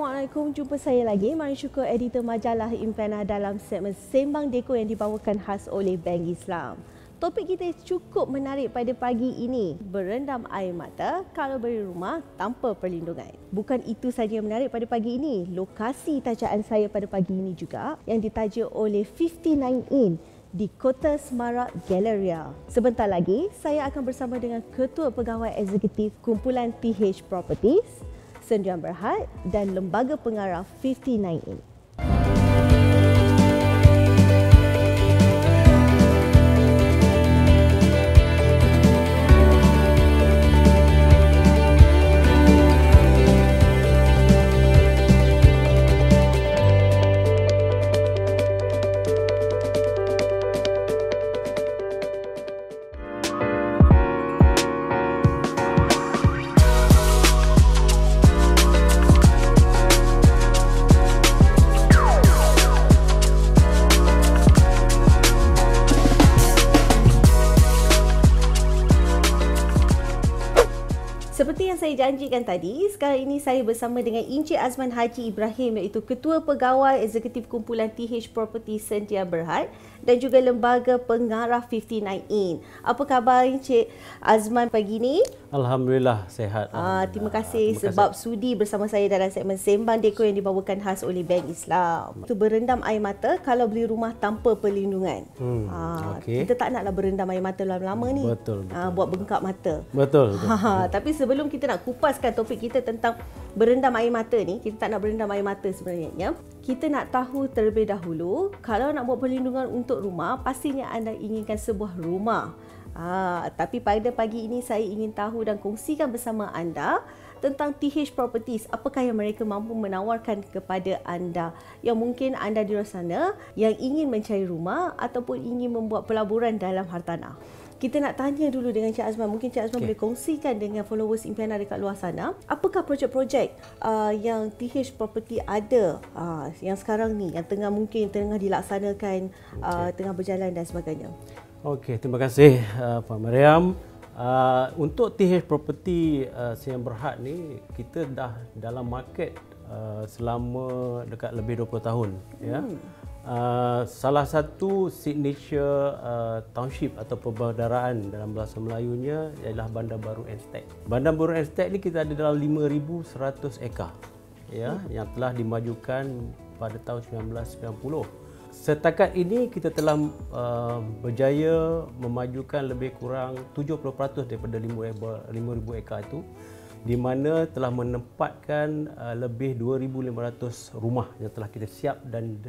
Assalamualaikum, jumpa saya lagi, Mari Syukur, editor majalah Impena dalam segmen Sembang Deko yang dibawakan khas oleh Bank Islam. Topik kita cukup menarik pada pagi ini, berendam air mata kalau beli rumah tanpa perlindungan. Bukan itu saja yang menarik pada pagi ini, lokasi tajaan saya pada pagi ini juga yang ditaja oleh 59 In di Kota Semarak Galleria. Sebentar lagi, saya akan bersama dengan Ketua Pegawai Eksekutif Kumpulan TH Properties, Sendirian Berhad dan Lembaga Pengarah 59 In. Seperti yang saya janjikan tadi, sekarang ini saya bersama dengan Encik Azman Haji Ibrahim, iaitu Ketua Pegawai Eksekutif Kumpulan TH Property Sendirian Berhad dan juga Lembaga Pengarah 59 In. Apa khabar Encik Azman pagi ni? Alhamdulillah sihat. Terima kasih sebab sudi bersama saya dalam segmen Sembang Deko yang dibawakan khas oleh Bank Islam. Itu berendam air mata kalau beli rumah tanpa perlindungan. Kita tak naklah berendam air mata lama-lama ni. Betul. Buat bengkak mata. Betul. Tapi sebelum kita nak kupaskan topik kita tentang berendam air mata ni, kita tak nak berendam air mata sebenarnya. Kita nak tahu terlebih dahulu, kalau nak buat perlindungan untuk rumah, pastinya anda inginkan sebuah rumah. Tapi pada pagi ini saya ingin tahu dan kongsikan bersama anda tentang TH Properties. Apakah yang mereka mampu menawarkan kepada anda yang mungkin anda di luar sana yang ingin mencari rumah ataupun ingin membuat pelaburan dalam hartanah. Kita nak tanya dulu dengan Cik Azman. Mungkin Cik Azman boleh kongsikan dengan followers Impena dekat luar sana, apakah projek-projek yang TH Property ada yang sekarang ni, yang mungkin tengah dilaksanakan, tengah berjalan dan sebagainya. Okey, terima kasih Pak Mariam. Untuk TH Property Sendirian Berhad ni, kita dah dalam market selama dekat lebih 20 tahun. Ya. Salah satu signature township atau perbendaharaan dalam bahasa Melayunya ialah Bandar Baru Estate. Bandar Baru Estate ni kita ada dalam 5,100 ekar, ya, yang telah dimajukan pada tahun 1990. Setakat ini kita telah berjaya memajukan lebih kurang 70% daripada 5,000 ekar itu, di mana telah menempatkan lebih 2,500 rumah yang telah kita siap dan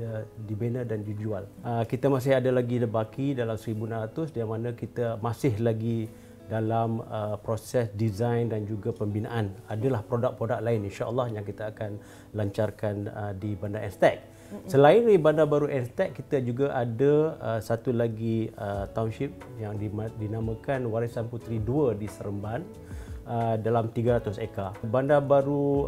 dibina dan dijual. Kita masih ada lagi lebaki dalam 1,600 di mana kita masih lagi dalam proses desain dan juga pembinaan. Adalah produk-produk lain insya-Allah yang kita akan lancarkan di Bandar Estate. Selain dari Bandar Baru Estate, kita juga ada satu lagi township yang dinamakan Warisan Puteri 2 di Seremban. Dalam 300 ekar. Bandar Baru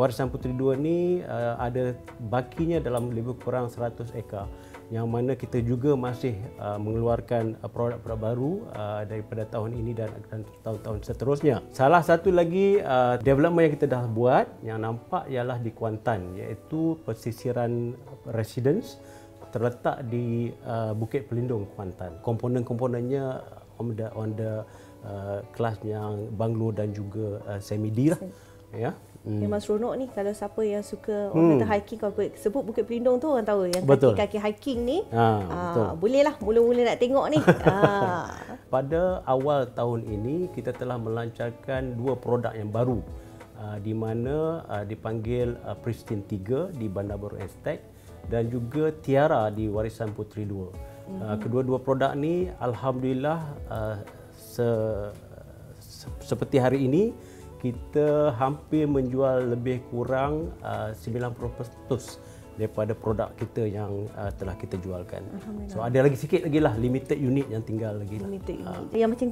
Warisan Puteri 2 ni ada bakinya dalam lebih kurang 100 ekar, yang mana kita juga masih mengeluarkan produk-produk baru daripada tahun ini dan tahun-tahun seterusnya. Salah satu lagi development yang kita dah buat yang nampak ialah di Kuantan, iaitu pesisiran residence terletak di Bukit Pelindung Kuantan. Komponen-komponennya on the kelas yang banglo dan juga semi-D lah. Ya. Memang seronok ni kalau siapa yang suka orang kata hiking, kalau sebut Bukit Pelindung tu orang tahu yang kaki-kaki hiking ni. Bolehlah mula-mula nak tengok ni. Pada awal tahun ini kita telah melancarkan dua produk yang baru di mana dipanggil Pristine 3 di Bandar Baru Estate dan juga Tiara di Warisan Puteri 2. Kedua-dua produk ni alhamdulillah seperti hari ini kita hampir menjual lebih kurang 90% daripada produk kita yang telah kita jualkan. So ada lagi sikit lagi lah limited unit yang tinggal lagi lah. Limited unit. Yang macam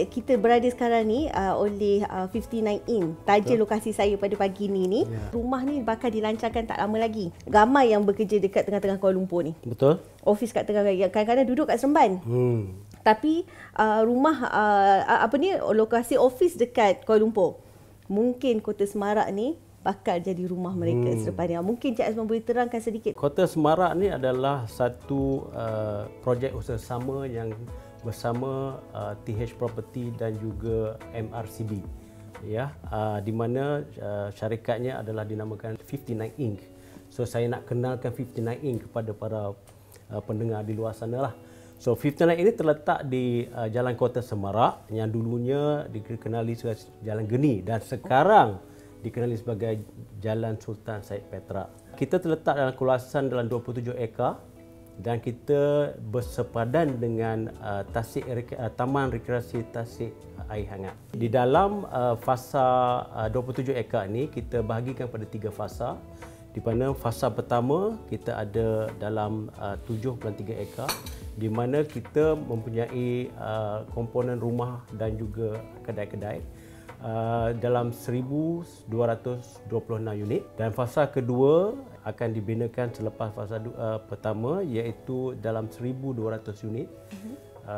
kita berada sekarang ni oleh 59 In, taja lokasi saya pada pagi ni. Rumah ni bakal dilancarkan tak lama lagi. Ramai yang bekerja dekat tengah-tengah Kuala Lumpur ni. Betul. Office kat tengah, kadang-kadang duduk kat Seremban. Tapi rumah lokasi office dekat Kuala Lumpur. Mungkin Kota Semarak ni bakal jadi rumah mereka selepas ni. Mungkin Cik Azman boleh terangkan sedikit. Kota Semarak ni adalah satu projek usaha sama yang bersama TH Property dan juga MRCB. Ya, di mana syarikatnya adalah dinamakan 59 Inc. So saya nak kenalkan 59 Inc kepada para pendengar di luar sana lah. So 59 ini terletak di Jalan Kota Semarak yang dulunya dikenali sebagai Jalan Geni dan sekarang dikenali sebagai Jalan Sultan Syed Petra. Kita terletak dalam kawasan dalam 27 ekar dan kita bersepadan dengan Taman Rekreasi Tasik Air Hangat. Di dalam fasa 27 ekar ini kita bahagikan pada 3 fasa. Di mana fasa pertama kita ada dalam 7.3 ekar di mana kita mempunyai komponen rumah dan juga kedai-kedai dalam 1,226 unit dan fasa kedua akan dibinakan selepas fasa pertama iaitu dalam 1,200 unit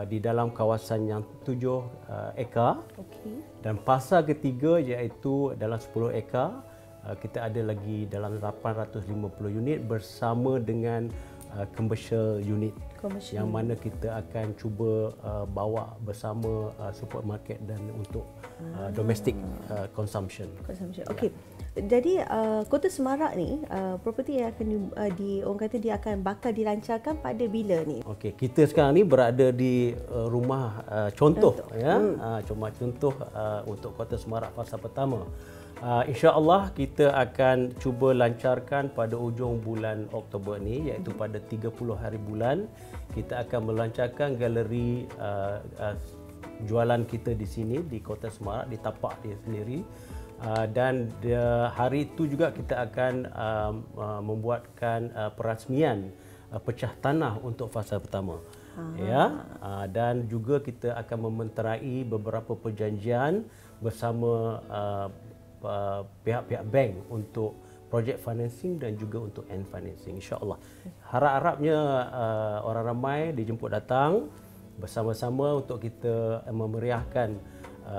di dalam kawasan yang 7 ekar. Dan fasa ketiga iaitu dalam 10 ekar kita ada lagi dalam 850 unit bersama dengan commercial unit yang mana kita akan cuba bawa bersama supermarket dan untuk domestic consumption. Okey. Jadi Kota Semarak ni properti yang akan orang kata dia akan bakal dilancarkan pada bila ni? Okey, kita sekarang ni berada di rumah contoh ya. Cuma contoh untuk Kota Semarak fasa pertama. InsyaAllah kita akan cuba lancarkan pada ujung bulan Oktober ni iaitu pada 30 hari bulan kita akan melancarkan galeri jualan kita di sini di Kota Semarak di tapak dia sendiri dan hari itu juga kita akan membuatkan perasmian pecah tanah untuk fasa pertama. Ya, dan juga kita akan mementerai beberapa perjanjian bersama pihak-pihak bank untuk projek financing dan juga untuk end financing, insya-Allah. Harap-harapnya orang ramai dijemput datang bersama-sama untuk kita memeriahkan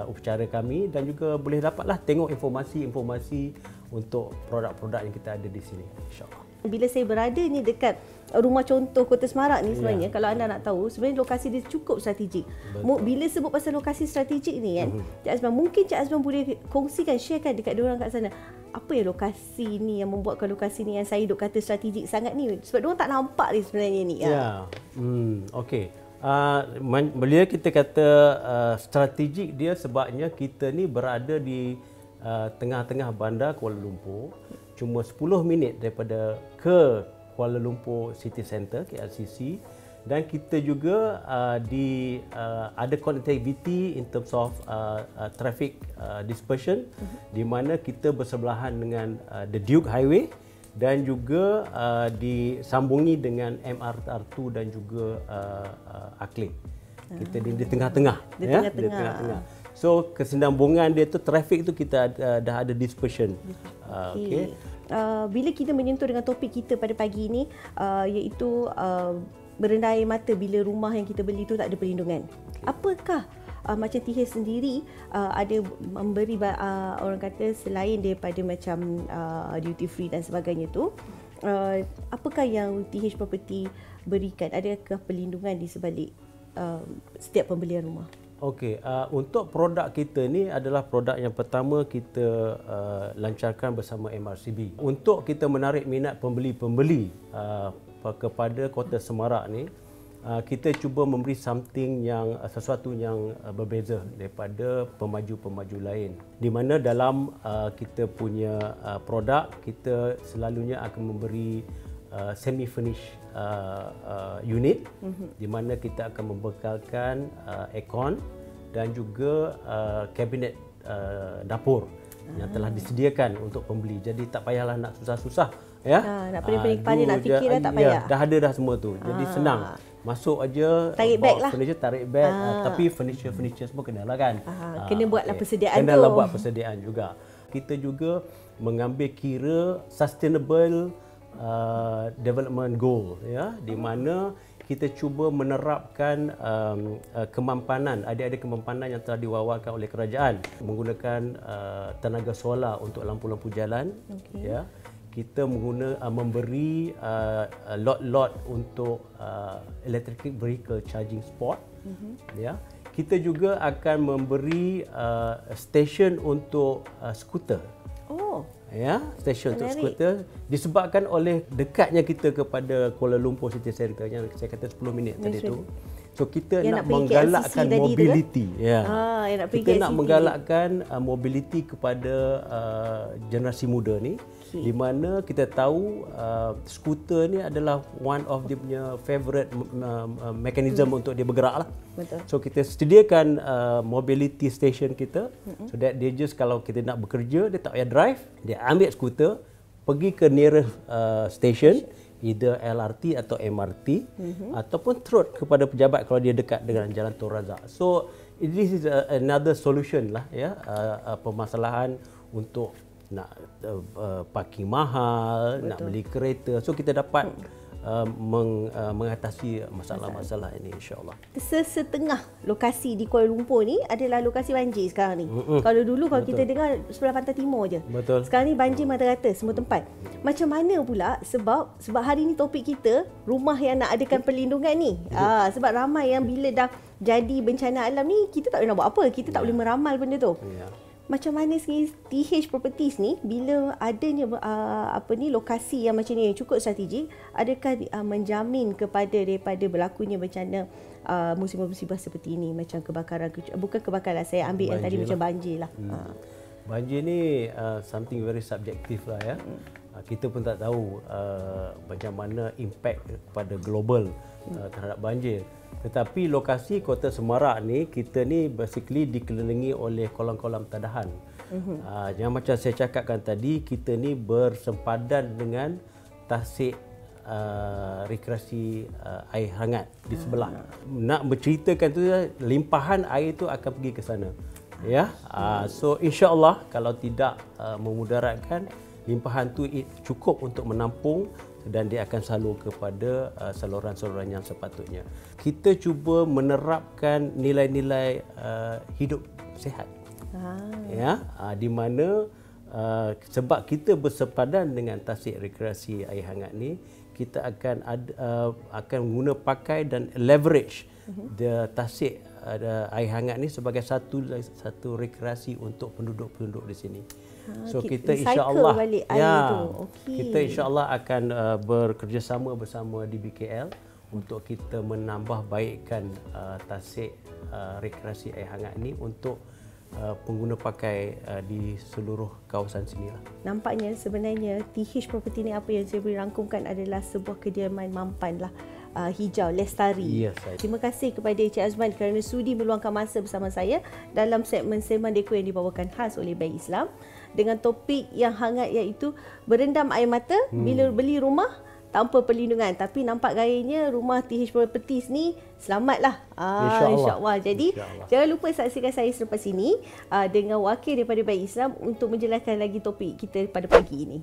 upacara kami dan juga boleh dapatlah tengok informasi-informasi untuk produk-produk yang kita ada di sini, insya-Allah. Bila saya berada ni dekat rumah contoh Kota Semarak ni sebenarnya kalau anda nak tahu sebenarnya lokasi dia cukup strategik. Bila sebut pasal lokasi strategik ni kan, Cik Azman, mungkin Cik Azman boleh kongsikan, sharekan dekat diorang kat sana. Apa ya lokasi ni yang membuatkan lokasi ni yang saya duk kata strategik sangat ni? Sebab diorang tak nampak ni sebenarnya ni. Ya. Okey. Bila kita kata strategik dia sebabnya kita ni berada di tengah-tengah bandar Kuala Lumpur. Cuma 10 minit daripada ke Kuala Lumpur City Centre KLCC dan kita juga ada connectivity in terms of traffic dispersion di mana kita bersebelahan dengan The Duke Highway dan juga disambungi dengan MR2 dan juga Ackley. Kita di tengah-tengah. Di tengah-tengah. So kesinambungan dia tu trafik tu kita dah ada dispersion. Okey. Bila kita menyentuh dengan topik kita pada pagi ini iaitu berendah air mata bila rumah yang kita beli tu tak ada perlindungan. Apakah macam TH sendiri ada memberi orang kata selain daripada macam duty free dan sebagainya tu, apakah yang TH Property berikan? Adakah perlindungan di sebalik setiap pembelian rumah? Okey, untuk produk kita ni adalah produk yang pertama kita lancarkan bersama MRCB. Untuk kita menarik minat pembeli-pembeli kepada Kota Semarak ni, kita cuba memberi sesuatu yang berbeza daripada pemaju-pemaju lain. Di mana dalam kita punya produk, kita selalunya akan memberi semi-furnished unit di mana kita akan membekalkan aircon dan juga kabinet dapur yang telah disediakan untuk pembeli. Jadi tak payahlah nak susah-susah ya. Nak pening-pening kepala nak fikir dah tak payah. Dah ada dah semua tu. Jadi senang. Masuk aja, tarik beg lah. Furniture tarik beg, tapi furniture semua kenalah kan. Kena buatlah persediaan tu. Kenalah buat persediaan juga. Kita juga mengambil kira sustainable development goal ya, di mana kita cuba menerapkan ada kemampanan yang telah diwawarkan oleh kerajaan menggunakan tenaga solar untuk lampu-lampu jalan. Ya, kita memberi lot-lot untuk electric vehicle charging spot. Ya, kita juga akan memberi stesen untuk skuter. Ya, stesen untuk skuter disebabkan oleh dekatnya kita kepada Kuala Lumpur City Centre yang saya kata 10 minit tadi tu. So kita nak menggalakkan mobility. Kita nak menggalakkan mobility kepada generasi muda ni, di mana kita tahu skuter ni adalah one of dia punya favorite mechanism untuk dia bergerak lah. Betul. So kita sediakan mobility station kita, so that dia just kalau kita nak bekerja, dia tak payah drive, dia ambil skuter, pergi ke nearest station, either LRT atau MRT, ataupun throat kepada pejabat kalau dia dekat dengan Jalan Tun Razak. So this is another solution lah, ya, permasalahan untuk nak parking mahal. Betul. Nak beli kereta. So kita dapat mengatasi masalah-masalah ini, insya-Allah. Setengah lokasi di Kuala Lumpur ni adalah lokasi banjir sekarang ni. Kalau dulu kalau kita dengar sebelah pantai timur je. Betul. Sekarang ni banjir merata-rata semua tempat. Macam mana pula sebab hari ni topik kita rumah yang nak adakan perlindungan ni. Sebab ramai yang bila dah jadi bencana alam ni kita tak boleh nak buat apa. Kita tak boleh meramal benda tu. Macam mana segi TH Properties ni bila adanya lokasi yang macam ni yang cukup strategik, adakah menjamin daripada berlakunya bencana musibah-musibah seperti ini macam kebakaran, bukan kebakaran, saya ambil yang tadi macam banjir lah. Banjir ni something very subjective lah, ya. Kita pun tak tahu macam mana impact kepada global terhadap banjir. Tetapi lokasi Kota Semarak ni, kita ni basically dikelilingi oleh kolam-kolam tadahan. Yang macam saya cakapkan tadi, kita ni bersempadan dengan tasik rekreasi air hangat di sebelah. Nak berceritakan tu, limpahan air tu akan pergi ke sana. Ya, so insya-Allah kalau tidak memudaratkan, limpahan tu cukup untuk menampung dan dia akan salur kepada saluran-saluran yang sepatutnya. Kita cuba menerapkan nilai-nilai hidup sihat. Ya, di mana sebab kita bersepadan dengan tasik rekreasi air hangat ni, kita akan guna pakai dan leverage the tasik air hangat ni sebagai satu rekreasi untuk penduduk-penduduk di sini. So kita insya-Allah kita insya-Allah akan bekerjasama bersama DBKL untuk kita menambah baikkan tasik rekreasi air hangat ni untuk pengguna pakai di seluruh kawasan sinilah. Nampaknya sebenarnya TH Property ni apa yang saya boleh rangkumkan adalah sebuah kediaman mampan lah. Hijau, lestari. Yes, terima kasih kepada Encik Azman kerana sudi meluangkan masa bersama saya dalam segmen Sembang Deko yang dibawakan khas oleh Bank Islam dengan topik yang hangat iaitu berendam air mata bila beli rumah tanpa perlindungan. Tapi nampak gayanya rumah TH Properties ni selamatlah. InsyaAllah. Jadi jangan lupa saksikan saya selepas ini dengan wakil daripada Bank Islam untuk menjelaskan lagi topik kita pada pagi ini.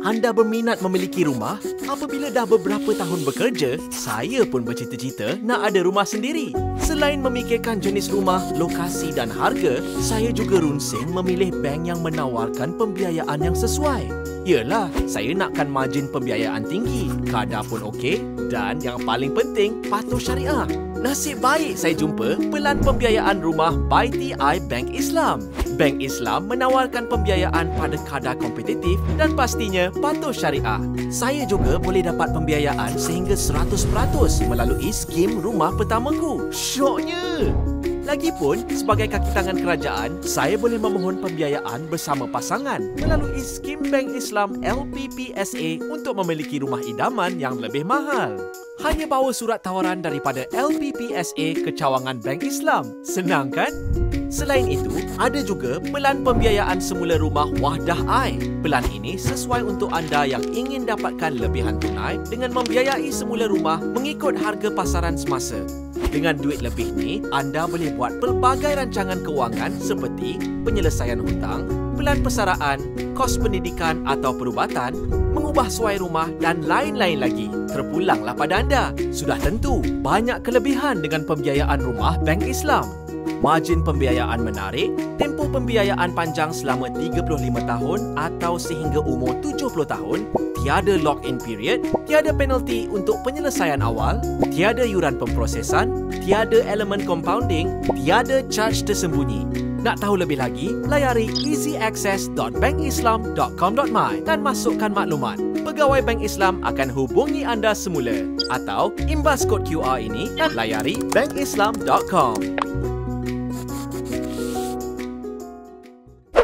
Anda berminat memiliki rumah? Apabila dah beberapa tahun bekerja, saya pun bercita-cita nak ada rumah sendiri. Selain memikirkan jenis rumah, lokasi dan harga, saya juga runsing memilih bank yang menawarkan pembiayaan yang sesuai. Yalah, saya nakkan margin pembiayaan tinggi, kadar pun okey dan yang paling penting, patuh syariah. Nasib baik saya jumpa pelan pembiayaan rumah by TI Bank Islam. Bank Islam menawarkan pembiayaan pada kadar kompetitif dan pastinya patuh syariah. Saya juga boleh dapat pembiayaan sehingga 100% melalui skim rumah pertamaku. Syoknya! Lagipun, sebagai kaki tangan kerajaan, saya boleh memohon pembiayaan bersama pasangan melalui skim Bank Islam LPPSA untuk memiliki rumah idaman yang lebih mahal. Hanya bawa surat tawaran daripada LPPSA ke cawangan Bank Islam. Senang kan? Selain itu, ada juga pelan pembiayaan semula rumah Wahdah I. Pelan ini sesuai untuk anda yang ingin dapatkan lebihan tunai dengan membiayai semula rumah mengikut harga pasaran semasa. Dengan duit lebih ni, anda boleh buat pelbagai rancangan kewangan seperti penyelesaian hutang, pelan persaraan, kos pendidikan atau perubatan, mengubah suai rumah dan lain-lain lagi. Terpulanglah pada anda. Sudah tentu, banyak kelebihan dengan pembiayaan rumah Bank Islam. Margin pembiayaan menarik, tempoh pembiayaan panjang selama 35 tahun atau sehingga umur 70 tahun, tiada lock-in period, tiada penalti untuk penyelesaian awal, tiada yuran pemprosesan, tiada elemen compounding, tiada charge tersembunyi. Nak tahu lebih lagi, layari easyaccess.bankislam.com.my dan masukkan maklumat. Pegawai Bank Islam akan hubungi anda semula. Atau imbas kod QR ini dan layari bankislam.com.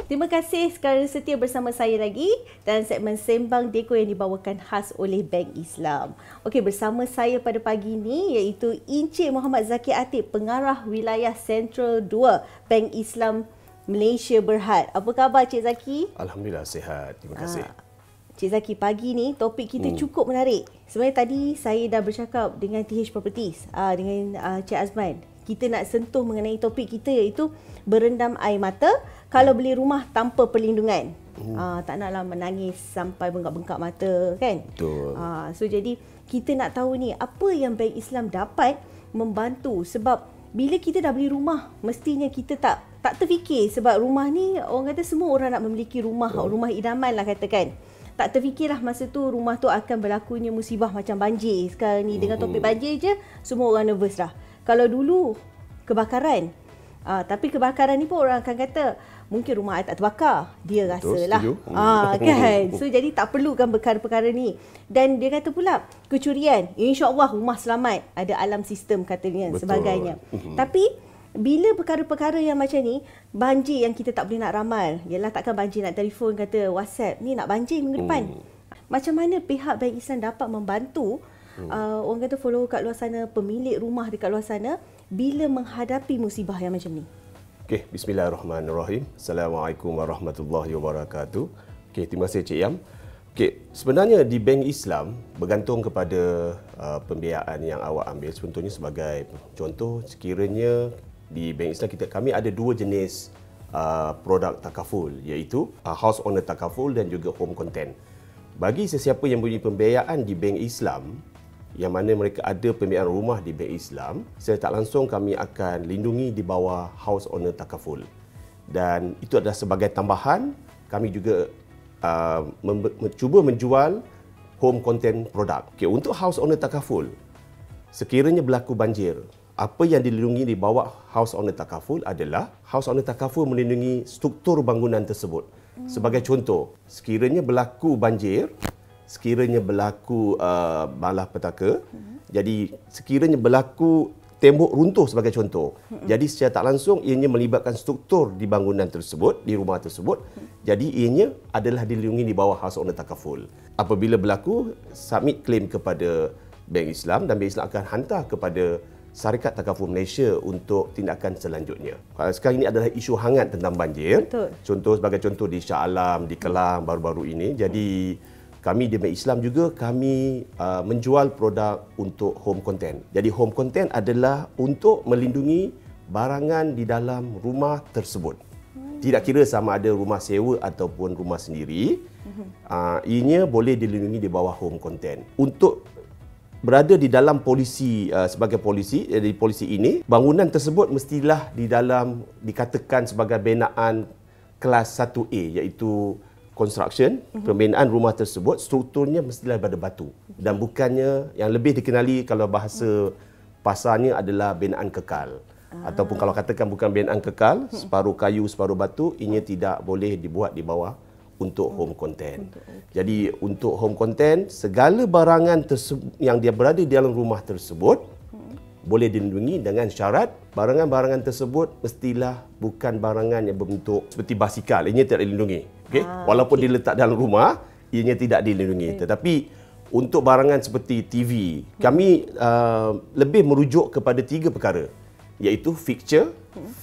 Terima kasih kerana setia bersama saya lagi dalam segmen Sembang Deko yang dibawakan khas oleh Bank Islam. Okey, bersama saya pada pagi ini iaitu Encik Muhammad Zaki Atib, Pengarah Wilayah Sentral 2 Bank Islam Malaysia Berhad. Apa khabar Cik Zaki? Alhamdulillah sihat. Terima kasih. Cik Zaki, pagi ni topik kita cukup menarik. Sebenarnya tadi saya dah bercakap dengan TH Properties, dengan Cik Azman. Kita nak sentuh mengenai topik kita iaitu berendam air mata kalau beli rumah tanpa perlindungan. Tak naklah menangis sampai bengkak-bengkak mata, kan? Betul. So jadi kita nak tahu ni apa yang Bank Islam dapat membantu, sebab bila kita dah beli rumah mestinya kita tak terfikir, sebab rumah ni orang kata semua orang nak memiliki rumah, rumah idaman lah katakan. Tak terfikirlah masa tu rumah tu akan berlakunya musibah macam banjir. Sekarang ni dengan topik banjir je semua orang nervous dah. Kalau dulu kebakaran, tapi kebakaran ni pun orang akan kata mungkin rumah I tak terbakar. Dia rasalah. Kan? So jadi tak perlukan perkara-perkara ni. Dan dia kata pula kecurian, insya-Allah rumah selamat, ada alarm sistem katanya. Betul. Sebagainya. Tapi bila perkara-perkara yang macam ni, banjir yang kita tak boleh nak ramal, ialah takkan banjir nak telefon kata WhatsApp ni nak banjir minggu depan. Macam mana pihak Bank Islam dapat membantu orang kata follower kat luar sana, pemilik rumah dekat luar sana bila menghadapi musibah yang macam ni? Okey, bismillahirrahmanirrahim. Assalamualaikum warahmatullahi wabarakatuh. Okey, terima kasih Cik Yam. Okey, sebenarnya di Bank Islam bergantung kepada pembiayaan yang awak ambil. Contohnya sebagai contoh, sekiranya di Bank Islam kami ada dua jenis produk takaful, iaitu house owner takaful dan juga home content. Bagi sesiapa yang mempunyai pembiayaan di Bank Islam, yang mana mereka ada pembiayaan rumah di Bank Islam, secara tak langsung kami akan lindungi di bawah house owner takaful. Dan itu adalah sebagai tambahan, kami juga cuba menjual home content produk. Okay, untuk house owner takaful, sekiranya berlaku banjir, apa yang dilindungi di bawah house owner takaful adalah house owner takaful melindungi struktur bangunan tersebut. Sebagai contoh, sekiranya berlaku banjir, sekiranya berlaku malapetaka, jadi sekiranya berlaku tembok runtuh sebagai contoh, jadi secara tak langsung ianya melibatkan struktur di bangunan tersebut, di rumah tersebut, jadi ianya adalah dilindungi di bawah house owner takaful. Apabila berlaku, submit claim kepada Bank Islam dan Bank Islam akan hantar kepada Syarikat Takaful Malaysia untuk tindakan selanjutnya. Sekarang ini adalah isu hangat tentang banjir. Betul. Contoh sebagai contoh di Shah Alam, di Kelang baru-baru ini. Jadi kami di Bank Islam juga kami menjual produk untuk home content. Jadi home content adalah untuk melindungi barangan di dalam rumah tersebut. Tidak kira sama ada rumah sewa ataupun rumah sendiri, ianya boleh dilindungi di bawah home content. Untuk berada di dalam polisi, sebagai polisi, di polisi ini, bangunan tersebut mestilah di dalam dikatakan sebagai binaan kelas 1A, iaitu construction, pembinaan rumah tersebut, strukturnya mestilah daripada batu. Dan bukannya, yang lebih dikenali kalau bahasa pasarnya adalah binaan kekal. Ataupun kalau katakan bukan binaan kekal, separuh kayu, separuh batu, ianya tidak boleh dibuat di bawah untuk home content. Jadi untuk home content, segala barangan yang dia berada di dalam rumah tersebut boleh dilindungi dengan syarat barangan-barangan tersebut mestilah bukan barangan yang berbentuk seperti basikal. Ianya tidak dilindungi. Okay? Walaupun diletak dalam rumah, ianya tidak dilindungi. Tetapi untuk barangan seperti TV, kami lebih merujuk kepada 3 perkara, iaitu fixture,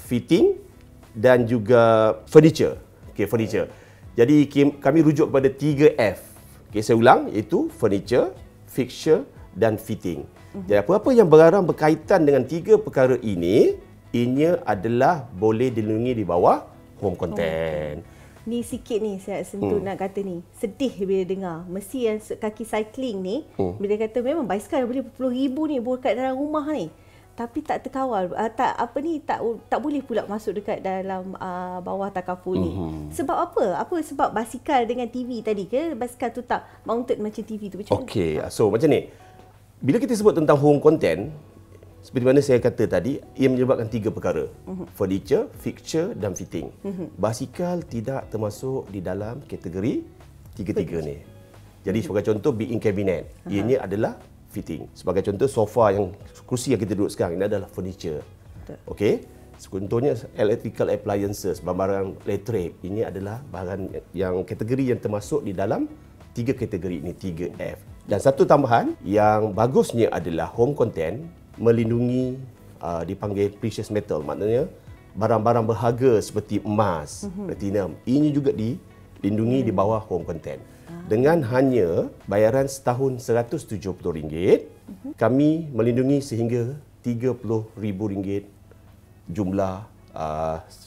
fitting dan juga furniture. Okay, furniture. Jadi kami rujuk kepada 3F. Okay, saya ulang, iaitu furniture, fixture dan fitting. Jadi apa-apa yang barang berkaitan dengan 3 perkara ini, ianya adalah boleh dilindungi di bawah home content. Ni sikit ni saya sentuh nak kata ni. Sedih bila dengar. Mesti yang kaki cycling ni, bila kata memang basikal boleh berpuluh ribu ni buat kat dalam rumah ni. Tapi tak terkawal, tak boleh pula masuk dekat dalam bawah takaful ni. Sebab apa? Apa sebab basikal dengan TV tadi ke? Basikal tu tak mounted macam TV tu. Macam Okey, so macam ni. Bila kita sebut tentang home content, seperti mana saya kata tadi, ia menyebabkan 3 perkara. Furniture, fixture dan fitting. Basikal tidak termasuk di dalam kategori 3 ni. Jadi sebagai contoh, be-in cabinet. Ianya adalah fitting. Sebagai contoh, sofa yang kursi yang kita duduk sekarang ini adalah furniture. Okey. Contohnya electrical appliances, barang elektrik. Ini adalah barang yang kategori yang termasuk di dalam 3 kategori ini, 3F. Dan satu tambahan yang bagusnya adalah home content melindungi dipanggil precious metal, maknanya barang-barang berharga seperti emas, platinum. Ini juga dilindungi di bawah home content. Dengan hanya bayaran setahun RM170, kami melindungi sehingga RM30,000 jumlah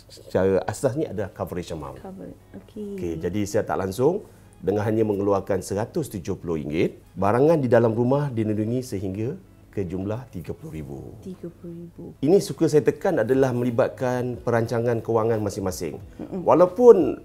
secara asasnya adalah coverage amount. Okey, jadi saya tak langsung dengan hanya mengeluarkan RM170, barangan di dalam rumah dilindungi sehingga ke jumlah RM30,000. RM30,000. Ini suka saya tekan adalah melibatkan perancangan kewangan masing-masing. Walaupun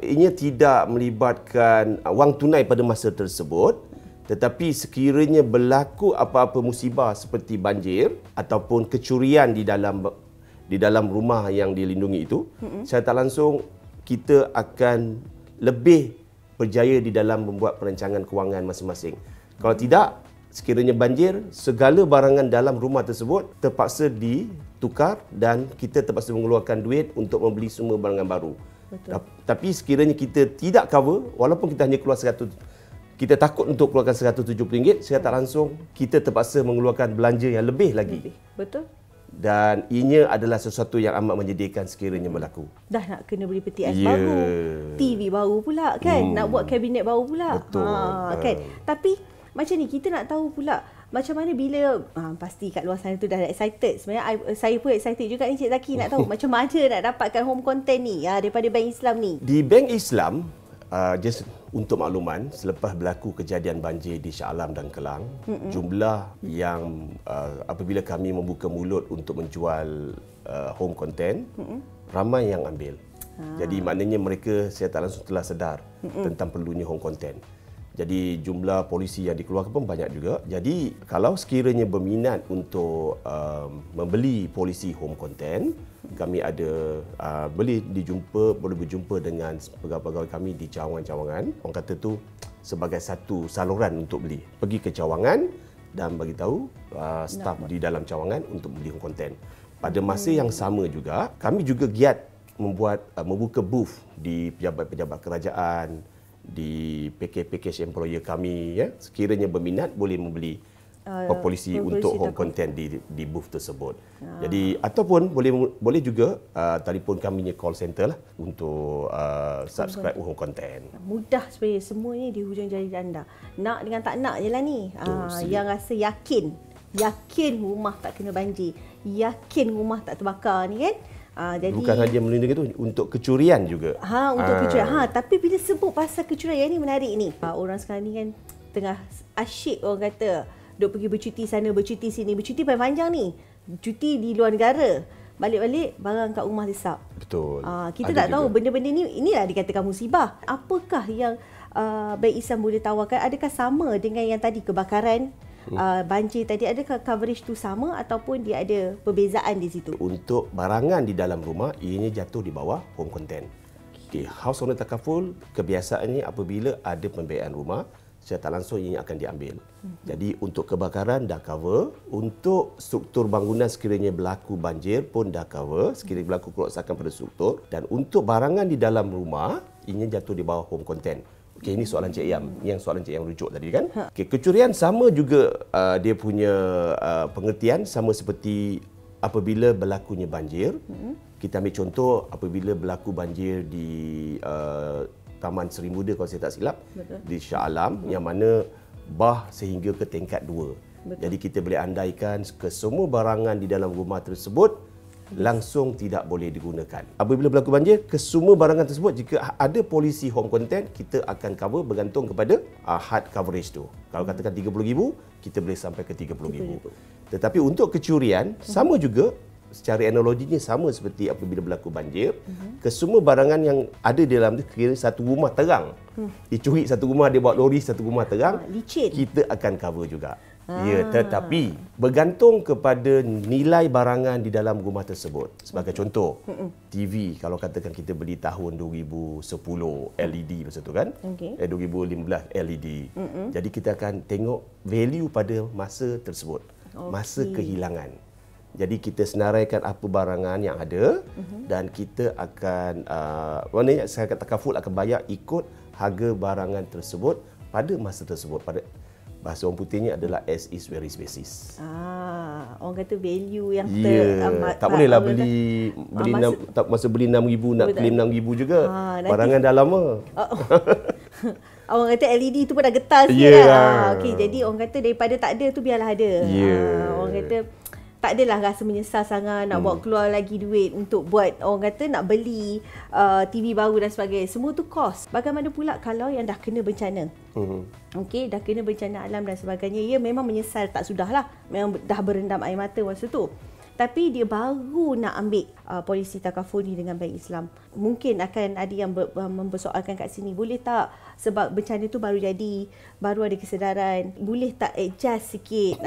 ianya tidak melibatkan wang tunai pada masa tersebut, tetapi sekiranya berlaku apa-apa musibah seperti banjir ataupun kecurian di dalam rumah yang dilindungi itu, saya tak langsung kita akan lebih berjaya di dalam membuat perancangan kewangan masing-masing. Kalau tidak, sekiranya banjir, segala barangan dalam rumah tersebut terpaksa ditukar dan kita terpaksa mengeluarkan duit untuk membeli semua barangan baru. Tapi sekiranya kita tidak cover, walaupun kita hanya keluar kita takut untuk keluarkan RM170, saya tak langsung kita terpaksa mengeluarkan belanja yang lebih lagi. Betul. Dan ianya adalah sesuatu yang amat menyedihkan sekiranya berlaku. Dah nak kena beli peti ais baru, TV baru pula kan, nak buat kabinet baru pula. Betul. Kan. Tapi macam ni kita nak tahu pula macam mana bila pasti kat luar sana tu dah excited. Sebenarnya saya pun excited juga ni Cik Zaki nak tahu macam mana nak dapatkan home content ni daripada Bank Islam ni. Di Bank Islam, just untuk makluman, selepas berlaku kejadian banjir di Shah Alam dan Kelang, jumlah yang apabila kami membuka mulut untuk menjual home content, ramai yang ambil. Jadi maknanya mereka, saya tak langsung telah sedar tentang perlunya home content. Jadi jumlah polisi yang dikeluarkan pun banyak juga. Jadi kalau sekiranya berminat untuk membeli polisi home content, kami ada boleh berjumpa dengan pegawai-pegawai kami di cawangan-cawangan. Orang kata tu sebagai satu saluran untuk beli. Pergi ke cawangan dan bagi tahu staf di dalam cawangan untuk beli home content. Pada masa yang sama juga, kami juga giat membuka booth di pejabat-pejabat kerajaan, di package employer kami, ya. Sekiranya berminat boleh membeli polisi untuk home content di booth tersebut. Jadi ataupun boleh juga telefon kami punya call center lah untuk subscribe home content. Mudah sebenarnya, semua ni di hujung jari anda. Nak dengan tak nak je lah ni. Yang rasa yakin rumah tak kena banjir, yakin rumah tak terbakar ni kan. Jadi bukan saja melindungi itu, untuk kecurian juga. Untuk kecurian. Tapi bila sebut pasal kecurian ni menarik ni. Orang sekarang ni kan tengah asyik orang kata duk pergi bercuti sana, bercuti sini, bercuti panjang ni. Cuti di luar negara. Balik-balik barang kat rumah lesap. Betul. Kita tak tahu benda-benda ni, inilah dikatakan musibah. Apakah yang Bank Islam boleh tawarkan? Adakah sama dengan yang tadi kebakaran? Banjir tadi, adakah coverage tu sama ataupun dia ada perbezaan di situ? Untuk barangan di dalam rumah, ianya jatuh di bawah home content. Okay. House owner takaful kebiasaannya apabila ada pembiayaan rumah, secara tak langsung ianya akan diambil. Jadi untuk kebakaran dah cover, untuk struktur bangunan sekiranya berlaku banjir pun dah cover, sekiranya berlaku kerosakan pada struktur, dan untuk barangan di dalam rumah, ianya jatuh di bawah home content. Okey, ini soalan Cik Yam, yang soalan Cik Yam rujuk tadi kan. Okey, kecurian sama juga dia punya pengertian sama seperti apabila berlakunya banjir. Kita ambil contoh apabila berlaku banjir di Taman Seri Muda kalau saya tak silap, di Shah Alam, yang mana bah sehingga ke tingkat 2. Jadi kita boleh andaikan ke semua barangan di dalam rumah tersebut langsung tidak boleh digunakan. Apabila berlaku banjir, ke semua barangan tersebut, jika ada polisi home content, kita akan cover bergantung kepada had coverage tu. Kalau katakan 30,000, kita boleh sampai ke 30,000. Tetapi untuk kecurian, sama juga, secara analoginya sama seperti apabila berlaku banjir, ke semua barangan yang ada di dalam tu, kira satu rumah terang, dicuri satu rumah, dia bawa lori satu rumah terang, kita akan cover juga. Ya, tetapi bergantung kepada nilai barangan di dalam rumah tersebut. Sebagai contoh, TV kalau katakan kita beli tahun 2010 LED masa tu kan, 2015 LED. Jadi kita akan tengok value pada masa tersebut, masa kehilangan. Jadi kita senaraikan apa barangan yang ada dan kita akan maknanya saya kata takaful akan bayar ikut harga barangan tersebut pada masa tersebut. Pada bahasa orang putihnya adalah as is where is basis. Orang kata value yang tak bolehlah beli masa beli 6,000 nak claim 6,000 juga. Barangan dah lama. Orang kata LED tu pun dah getah sikit lah. Okey, jadi orang kata daripada tak ada tu biarlah ada. Orang kata tak adalah rasa menyesal sangat nak bawa keluar lagi duit untuk buat orang kata nak beli TV baru dan sebagainya. Semua tu kos. Bagaimana pula kalau yang dah kena bencana? Okey, dah kena bencana alam dan sebagainya. Ya memang menyesal, tak sudahlah. Memang dah berendam air mata masa tu. Tapi dia baru nak ambil polisi takaful ni dengan Bank Islam. Mungkin akan ada yang mempersoalkan kat sini, boleh tak sebab bencana tu baru jadi, baru ada kesedaran, boleh tak adjust sikit?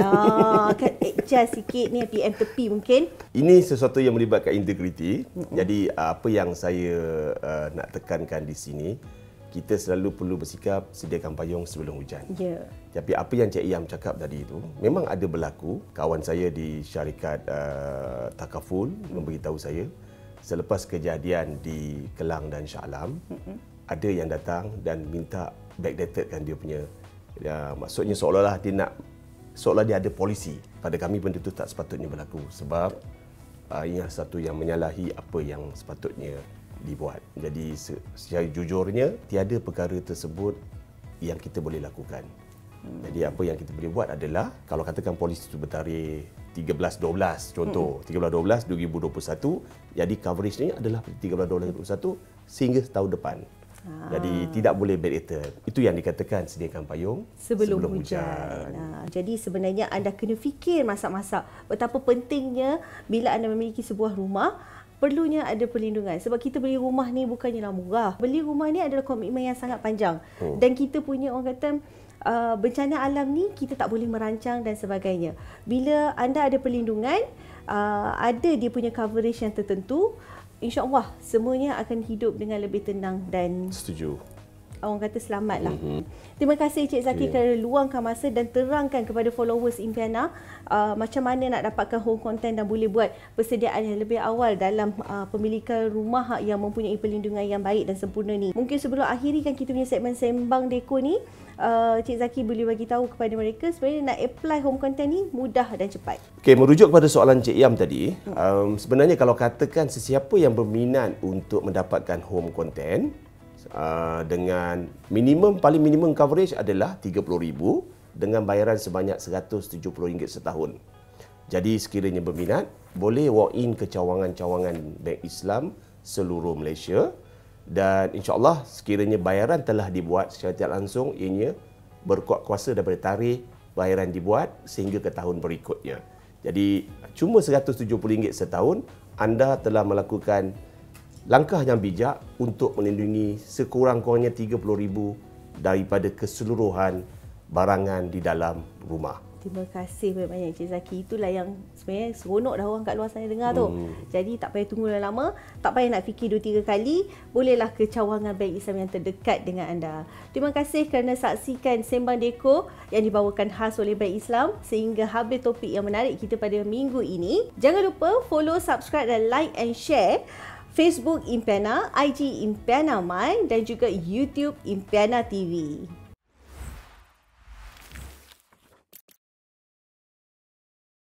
Kan adjust sikit ni PM tepi mungkin. Ini sesuatu yang melibatkan integriti. Jadi apa yang saya nak tekankan di sini, kita selalu perlu bersikap sediakan payung sebelum hujan. Tapi apa yang Cik Iam cakap tadi itu memang ada berlaku. Kawan saya di syarikat takaful memberitahu saya selepas kejadian di Kelang dan Shah Alam, ada yang datang dan minta backdatedkan dia punya, maksudnya seolah-olah dia ada polisi. Pada kami benda itu tak sepatutnya berlaku sebab ini satu yang menyalahi apa yang sepatutnya dibuat. Jadi secara jujurnya tiada perkara tersebut yang kita boleh lakukan. Jadi apa yang kita boleh buat adalah kalau katakan polis itu bertarikh 13/12 contoh 13/12/2021, jadi coverage ni adalah 13/12/2021 sehingga tahun depan. Jadi tidak boleh backdated. Itu yang dikatakan sediakan payung sebelum hujan. Jadi sebenarnya anda kena fikir masak-masak betapa pentingnya bila anda memiliki sebuah rumah, perlunya ada perlindungan. Sebab kita beli rumah ni bukannya murah. Beli rumah ni adalah komitmen yang sangat panjang. Dan kita punya orang kata bencana alam ni kita tak boleh merancang dan sebagainya. Bila anda ada perlindungan, ada dia punya coverage yang tertentu, insya-Allah semuanya akan hidup dengan lebih tenang dan setuju. Orang kata selamatlah. Terima kasih Cik Zaki kerana luangkan masa dan terangkan kepada followers Impiana macam mana nak dapatkan home content dan boleh buat persediaan yang lebih awal dalam pemilikan rumah yang mempunyai perlindungan yang baik dan sempurna ni. Mungkin sebelum akhirikan kita punya segmen Sembang Deko ni, Cik Zaki boleh bagi tahu kepada mereka sebenarnya nak apply home content ni mudah dan cepat. Okey, merujuk kepada soalan Cik Iam tadi, sebenarnya kalau katakan sesiapa yang berminat untuk mendapatkan home content dengan paling minimum coverage adalah RM30,000 dengan bayaran sebanyak RM170 setahun. Jadi sekiranya berminat, boleh walk in ke cawangan-cawangan Bank Islam seluruh Malaysia dan insya-Allah sekiranya bayaran telah dibuat secara tidak langsung, ianya berkuat kuasa daripada tarikh bayaran dibuat sehingga ke tahun berikutnya. Jadi cuma RM170 setahun, anda telah melakukan langkah yang bijak untuk melindungi sekurang-kurangnya RM30,000 daripada keseluruhan barangan di dalam rumah. Terima kasih banyak-banyak Cik Zaki. Itulah yang sebenarnya seronok dah orang kat luar sana dengar tu. Jadi tak payah tunggu lama, tak payah nak fikir 2-3 kali. Bolehlah ke cawangan Bank Islam yang terdekat dengan anda. Terima kasih kerana saksikan Sembang Deko yang dibawakan khas oleh Bank Islam sehingga habis topik yang menarik kita pada minggu ini. Jangan lupa follow, subscribe dan like and share Facebook Impiana, IG Impiana My dan juga YouTube Impiana TV.